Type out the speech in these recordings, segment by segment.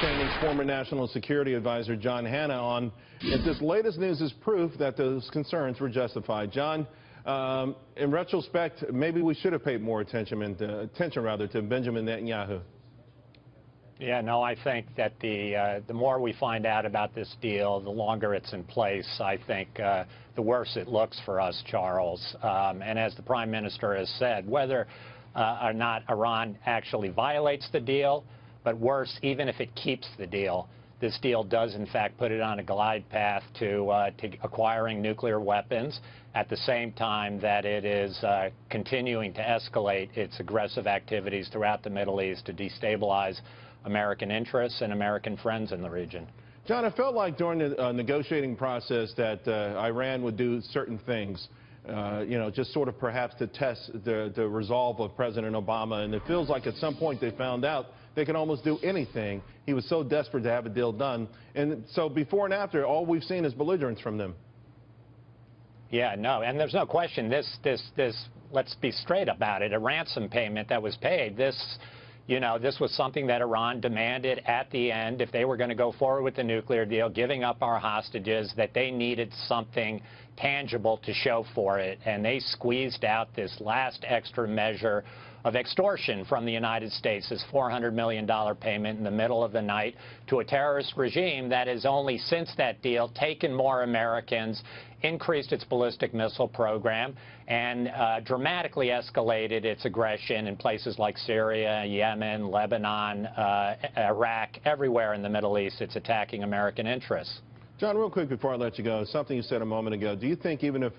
Cheney's former National Security Advisor John Hanna on if this latest news is proof that those concerns were justified. John, in retrospect, maybe we should have paid more attention to Benjamin Netanyahu. Yeah, no, I think that the more we find out about this deal, the longer it's in place, I think the worse it looks for us, Charles. And as the Prime Minister has said, whether or not Iran actually violates the deal, but worse, even if it keeps the deal, this deal does, in fact, put it on a glide path to acquiring nuclear weapons at the same time that it is continuing to escalate its aggressive activities throughout the Middle East to destabilize American interests and American friends in the region. John, it felt like during the negotiating process that Iran would do certain things, just sort of perhaps to test the resolve of President Obama. And it feels like at some point they found out they can almost do anything. He was so desperate to have a deal done. And so before and after, all we've seen is belligerence from them. Yeah, no, and there's no question this, let's be straight about it, a ransom payment that was paid, this was something that Iran demanded at the end if they were going to go forward with the nuclear deal, giving up our hostages, that they needed something tangible to show for it. And they squeezed out this last extra measure of extortion from the United States, this $400 million payment in the middle of the night to a terrorist regime that has only since that deal taken more Americans, increased its ballistic missile program, and dramatically escalated its aggression in places like Syria, Yemen, Lebanon, Iraq, everywhere in the Middle East. It's attacking American interests. John, real quick before I let you go, something you said a moment ago. Do you think even if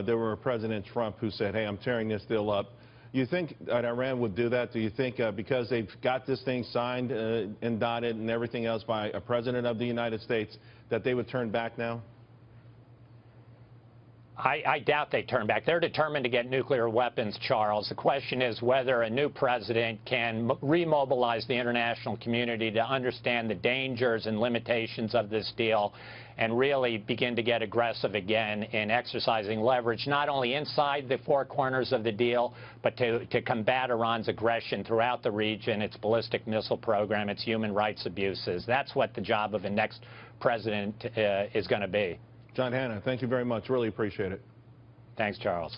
there were a President Trump who said, hey, I'm tearing this deal up, you think that Iran would do that? Do you think because they've got this thing signed and dotted and everything else by a President of the United States that they would turn back now? I doubt they turn back. They're determined to get nuclear weapons, Charles. The question is whether a new president can remobilize the international community to understand the dangers and limitations of this deal and really begin to get aggressive again in exercising leverage, not only inside the four corners of the deal, but to combat Iran's aggression throughout the region, its ballistic missile program, its human rights abuses. That's what the job of the next president is going to be. John Hanna, thank you very much. Really appreciate it. Thanks, Charles.